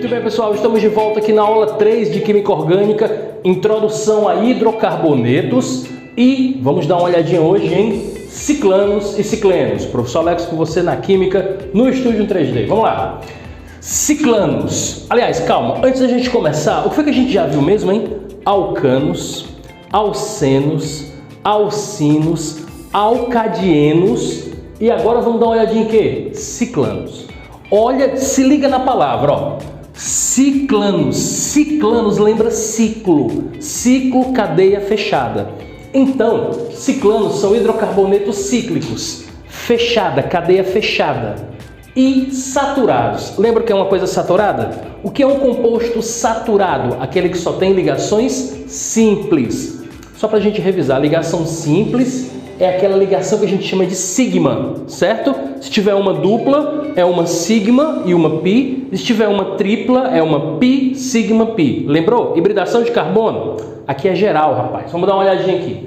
Muito bem, pessoal, estamos de volta aqui na aula 3 de Química Orgânica, Introdução a Hidrocarbonetos, e vamos dar uma olhadinha hoje em ciclanos e ciclenos. Professor Alex com você na Química, no Estúdio 3D. Vamos lá. Ciclanos. Aliás, calma, antes da gente começar, o que foi que a gente já viu mesmo, hein? Alcanos, alcenos, alcinos, alcadienos, e agora vamos dar uma olhadinha em quê? Ciclanos. Olha, se liga na palavra, ó. Ciclanos. Ciclanos lembra ciclo. Ciclo, cadeia fechada. Então, ciclanos são hidrocarbonetos cíclicos. Fechada, cadeia fechada. E saturados. Lembra que é uma coisa saturada? O que é um composto saturado? Aquele que só tem ligações simples. Só para a gente revisar, ligação simples é aquela ligação que a gente chama de sigma, certo? Se tiver uma dupla, é uma sigma e uma pi. Se tiver uma tripla, é uma pi, sigma, pi. Lembrou? Hibridação de carbono? Aqui é geral, rapaz. Vamos dar uma olhadinha aqui.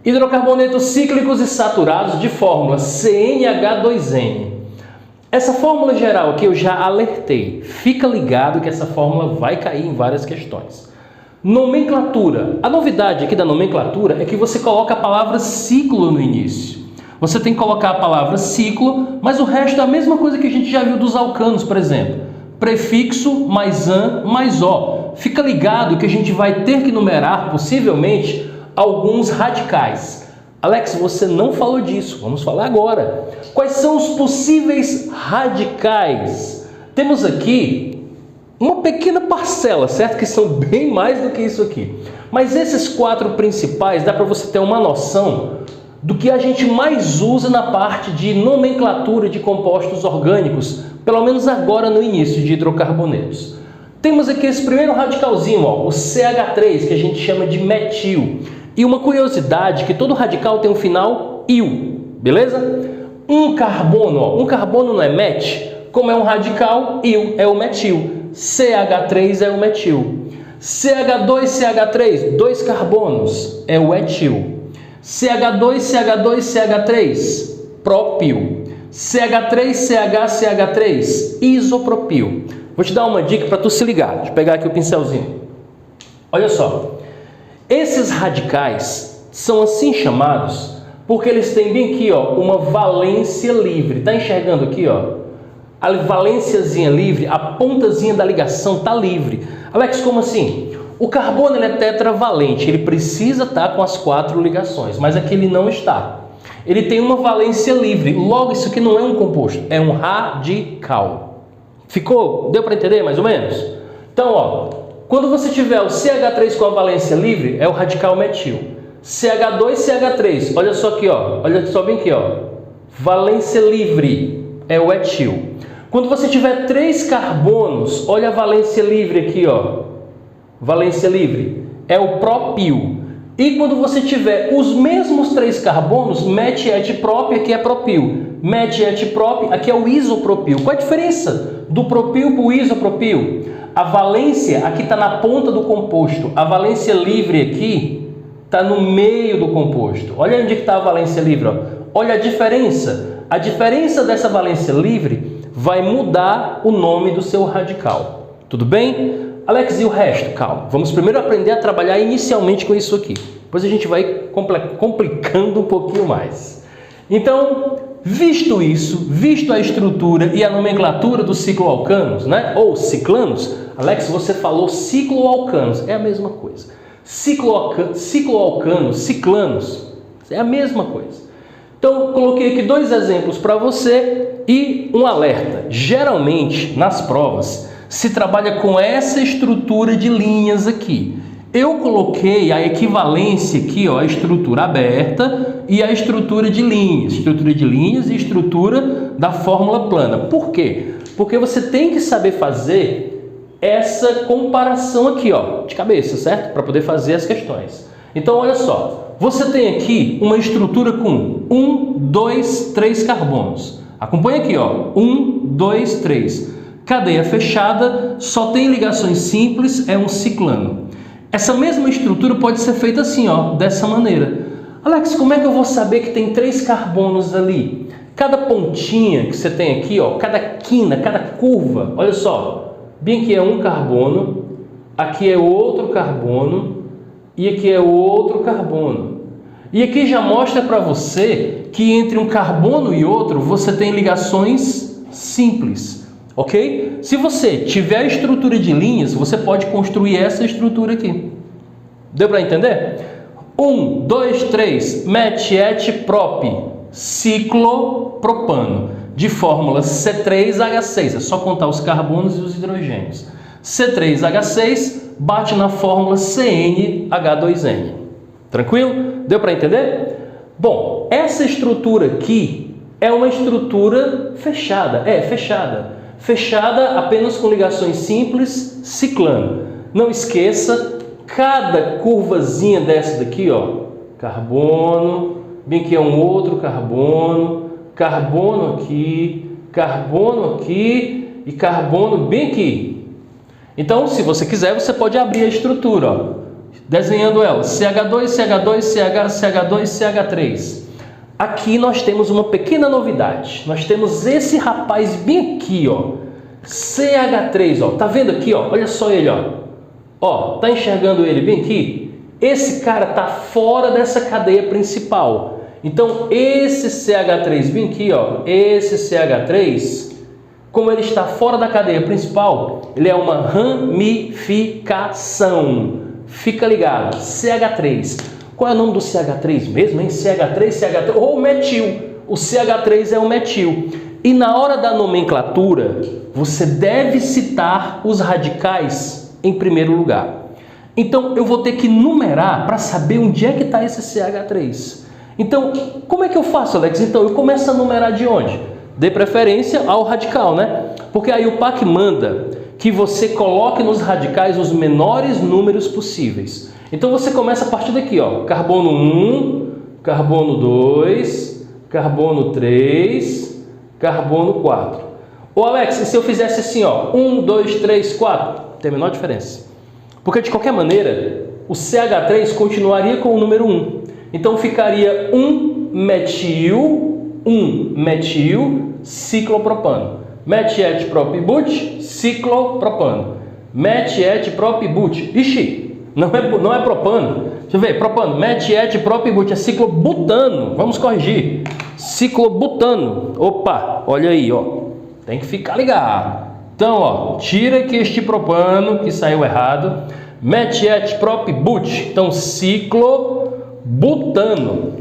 Hidrocarbonetos cíclicos e saturados de fórmula CnH2n. Essa fórmula geral aqui eu já alertei. Fica ligado que essa fórmula vai cair em várias questões. Nomenclatura. A novidade aqui da nomenclatura é que você coloca a palavra ciclo no início. Você tem que colocar a palavra ciclo, mas o resto é a mesma coisa que a gente já viu dos alcanos, por exemplo. Prefixo mais an mais o. Fica ligado que a gente vai ter que numerar, possivelmente, alguns radicais. Alex, você não falou disso. Vamos falar agora. Quais são os possíveis radicais? Temos aqui uma pequena parcela, certo? Que são bem mais do que isso aqui. Mas esses 4 principais dá para você ter uma noção do que a gente mais usa na parte de nomenclatura de compostos orgânicos, pelo menos agora no início de hidrocarbonetos. Temos aqui esse primeiro radicalzinho, ó, o CH3, que a gente chama de metil. E uma curiosidade, que todo radical tem um final il, beleza? Um carbono, ó, um carbono não é met, como é um radical, il é o metil. CH3 é o metil. CH2, CH3, 2 carbonos, é o etil. CH2, CH2, CH3, propil. CH3, CH, CH3, isopropil. Vou te dar uma dica para tu se ligar. Deixa eu pegar aqui o pincelzinho. Olha só. Esses radicais são assim chamados porque eles têm bem aqui, ó, uma valência livre. Tá enxergando aqui, ó? A valênciazinha livre, a pontazinha da ligação está livre. Alex, como assim? O carbono ele é tetravalente, ele precisa estar com as 4 ligações, mas aqui ele não está. Ele tem uma valência livre, logo isso aqui não é um composto, é um radical. Ficou? Deu para entender mais ou menos? Então, ó, quando você tiver o CH3 com a valência livre, é o radical metil. CH2, CH3, olha só aqui, ó, olha só bem aqui, ó, valência livre, é o etil. Quando você tiver 3 carbonos, olha a valência livre aqui, ó. Valência livre é o propil. E quando você tiver os mesmos 3 carbonos, met et prop, aqui é propil. Met et prop, aqui é o isopropil. Qual a diferença do propil para o isopropil? A valência aqui está na ponta do composto. A valência livre aqui está no meio do composto. Olha onde está a valência livre, ó. Olha a diferença. A diferença dessa valência livre vai mudar o nome do seu radical. Tudo bem? Alex, e o resto? Calma. Vamos primeiro aprender a trabalhar inicialmente com isso aqui. Depois a gente vai complicando um pouquinho mais. Então, visto isso, visto a estrutura e a nomenclatura dos cicloalcanos, né? Ou ciclanos, Alex, você falou cicloalcanos. É a mesma coisa. Cicloalcanos, ciclanos, é a mesma coisa. Então, coloquei aqui 2 exemplos para você e um alerta. Geralmente, nas provas, se trabalha com essa estrutura de linhas aqui. Eu coloquei a equivalência aqui, ó, a estrutura aberta e a estrutura de linhas. Estrutura de linhas e estrutura da fórmula plana. Por quê? Porque você tem que saber fazer essa comparação aqui, ó, de cabeça, certo? Para poder fazer as questões. Então, olha só. Você tem aqui uma estrutura com 1, 2, 3 carbonos. Acompanha aqui, ó. 1, 2, 3. Cadeia fechada, só tem ligações simples, é um ciclano. Essa mesma estrutura pode ser feita assim, ó, dessa maneira. Alex, como é que eu vou saber que tem 3 carbonos ali? Cada pontinha que você tem aqui, ó, cada quina, cada curva, olha só, bem aqui é um carbono, aqui é outro carbono e aqui é outro carbono. E aqui já mostra para você que entre um carbono e outro você tem ligações simples, ok? Se você tiver a estrutura de linhas, você pode construir essa estrutura aqui. Deu para entender? 1, 2, 3, met, et, prop, ciclopropano, de fórmula C3H6, é só contar os carbonos e os hidrogênios. C3H6 bate na fórmula CnH2n. Tranquilo? Deu para entender? Bom, essa estrutura aqui é uma estrutura fechada. Fechada apenas com ligações simples, ciclano. Não esqueça, cada curvazinha dessa daqui, ó, carbono, bem que é um outro carbono, carbono aqui e carbono bem aqui. Então, se você quiser, você pode abrir a estrutura, ó, desenhando ela, CH2, CH2, CH, CH2, CH3. Aqui nós temos uma pequena novidade. Nós temos esse rapaz bem aqui, ó, CH3, ó. Tá vendo aqui, ó? Olha só ele, ó. Ó, tá enxergando ele bem aqui? Esse cara tá fora dessa cadeia principal. Então, esse CH3 bem aqui, ó, esse CH3, como ele está fora da cadeia principal, ele é uma ramificação. Fica ligado, CH3. Qual é o nome do CH3 mesmo, hein? CH3, ou metil. O CH3 é o metil. E na hora da nomenclatura, você deve citar os radicais em primeiro lugar. Então, eu vou ter que numerar para saber onde é que está esse CH3. Então, como é que eu faço, Alex? Então, eu começo a numerar de onde? Dê preferência ao radical, né? Porque aí o PAC manda que você coloque nos radicais os menores números possíveis. Então você começa a partir daqui, ó, carbono 1, carbono 2, carbono 3, carbono 4. Ô Alex, e se eu fizesse assim, ó, 1, 2, 3, 4? Tem a menor diferença. Porque de qualquer maneira, o CH3 continuaria com o número 1. Então ficaria 1 metil ciclopropano. Met, et, prop, but, ciclopropano. Met, et, prop, but. Ixi, não é propano. Deixa eu ver, propano. Met, et, prop, but. É ciclobutano. Vamos corrigir. Ciclobutano. Opa, olha aí, ó. Tem que ficar ligado. Então, ó, tira aqui este propano que saiu errado. Met, et, prop, but. Então, ciclobutano.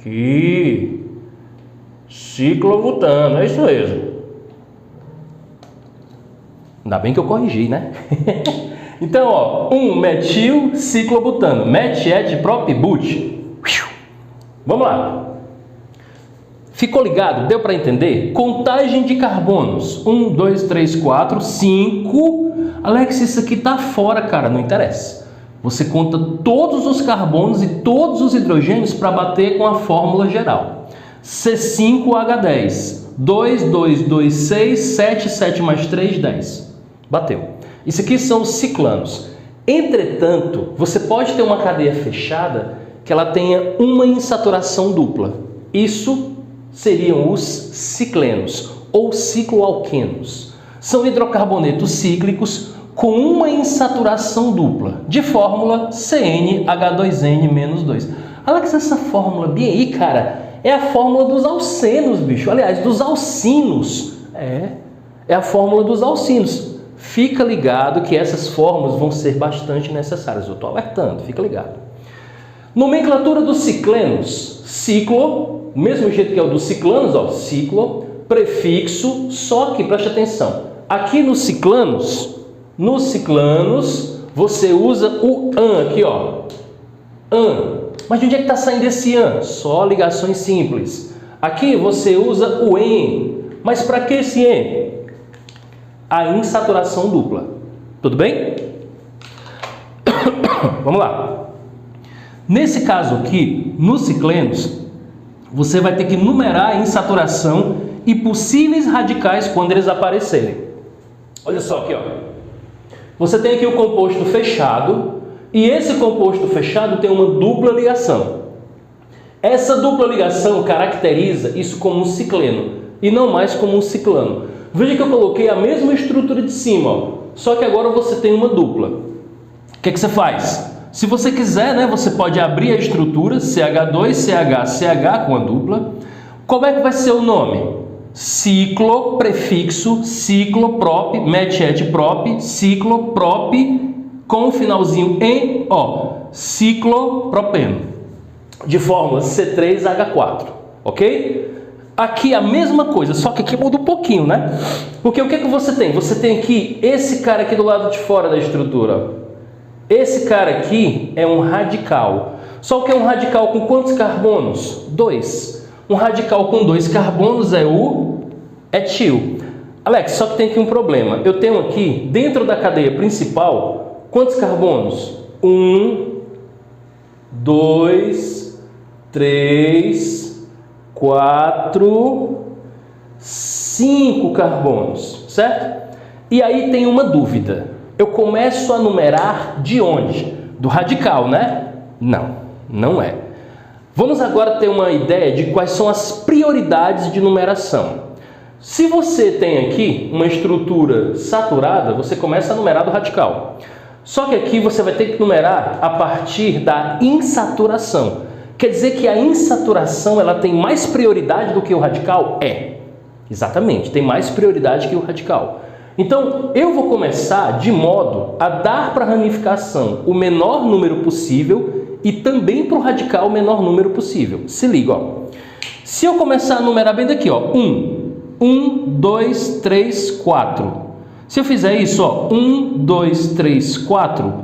Aqui. Ciclobutano, é isso mesmo. Ainda bem que eu corrigi, né? Então, ó, 1 metil ciclobutano, met, et, prop, but. Vamos lá. Ficou ligado? Deu para entender? Contagem de carbonos. 1, 2, 3, 4, 5. Alex, isso aqui tá fora, cara, não interessa. Você conta todos os carbonos e todos os hidrogênios para bater com a fórmula geral. C5H10, 2, 2, 2, 6, 7, 7 mais 3, 10. Bateu. Isso aqui são os ciclanos. Entretanto, você pode ter uma cadeia fechada que ela tenha uma insaturação dupla. Isso seriam os ciclenos ou cicloalquenos. São hidrocarbonetos cíclicos com uma insaturação dupla, de fórmula CnH2n-2. Alex, essa fórmula bem aí, cara, é a fórmula dos alcenos, bicho. Aliás, dos alcinos. É a fórmula dos alcinos. Fica ligado que essas fórmulas vão ser bastante necessárias. Eu estou alertando, fica ligado. Nomenclatura dos ciclenos. Ciclo, mesmo jeito que é o dos ciclanos, ó, ciclo, prefixo, só que preste atenção. Aqui nos ciclanos, você usa o an aqui, ó. An. Mas de onde é que está saindo esse an? Só ligações simples. Aqui você usa o en. Mas para que esse en? A insaturação dupla. Tudo bem? Vamos lá. Nesse caso aqui, nos ciclenos, você vai ter que numerar a insaturação e possíveis radicais quando eles aparecerem. Olha só aqui, ó. Você tem aqui o composto fechado. E esse composto fechado tem uma dupla ligação. Essa dupla ligação caracteriza isso como um cicleno e não mais como um ciclano. Veja que eu coloquei a mesma estrutura de cima, ó, só que agora você tem uma dupla. O que você faz? Se você quiser, né, você pode abrir a estrutura CH2, CH, CH com a dupla. Como é que vai ser o nome? Ciclo, prefixo, cicloprop, met-et-prop, cicloprop, com o finalzinho em, ó, ciclopropeno, de fórmula C3H4, ok? Aqui a mesma coisa, só que aqui muda um pouquinho, né? Porque o que você tem? Você tem aqui esse cara aqui do lado de fora da estrutura. Esse cara aqui é um radical. Só que é um radical com quantos carbonos? 2. Um radical com 2 carbonos é o etil. Alex, só que tem aqui um problema. Eu tenho aqui, dentro da cadeia principal, quantos carbonos? 1, 2, 3, 4, 5 carbonos, certo? E aí tem uma dúvida. Eu começo a numerar de onde? Do radical, né? Não, não é. Vamos agora ter uma ideia de quais são as prioridades de numeração. Se você tem aqui uma estrutura saturada, você começa a numerar do radical. Só que aqui você vai ter que numerar a partir da insaturação. Quer dizer que a insaturação ela tem mais prioridade do que o radical? É, exatamente, tem mais prioridade que o radical. Então, eu vou começar de modo a dar para a ramificação o menor número possível e também para o radical o menor número possível. Se liga, ó. Se eu começar a numerar bem daqui, ó, 1, 2, 3, 4. Se eu fizer isso, ó, 1, 2, 3, 4,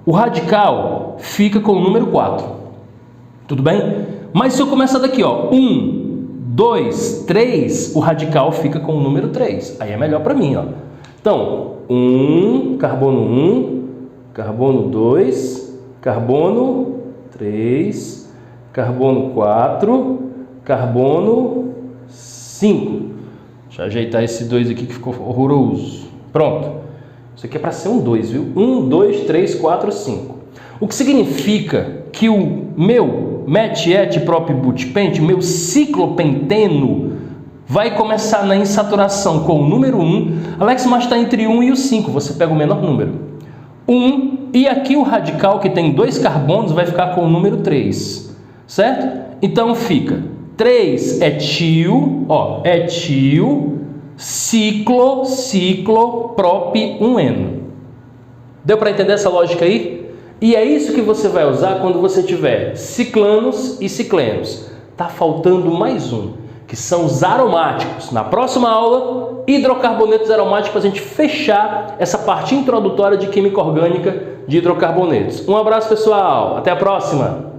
o radical fica com o número 4. Tudo bem? Mas se eu começar daqui, ó, 1, 2, 3, o radical fica com o número 3. Aí é melhor para mim, ó. Então, 1, carbono 2, carbono 3, carbono 4, carbono 5. Deixa eu ajeitar esse 2 aqui que ficou horroroso. Pronto. Isso aqui é para ser um 2, viu? 1, 2, 3, 4, 5. O que significa que o meu met-et-prop-butpente, meu ciclopenteno, vai começar na insaturação com o número 1. Alex, mas está entre 1 e o 5. Você pega o menor número. 1. E aqui o radical, que tem 2 carbonos, vai ficar com o número 3. Certo? Então fica 3 etil, ó, etil, ciclo, prop, 1N. Deu para entender essa lógica aí? E é isso que você vai usar quando você tiver ciclanos e ciclenos. Tá faltando mais um, que são os aromáticos. Na próxima aula, hidrocarbonetos aromáticos, para a gente fechar essa parte introdutória de química orgânica de hidrocarbonetos. Um abraço, pessoal. Até a próxima.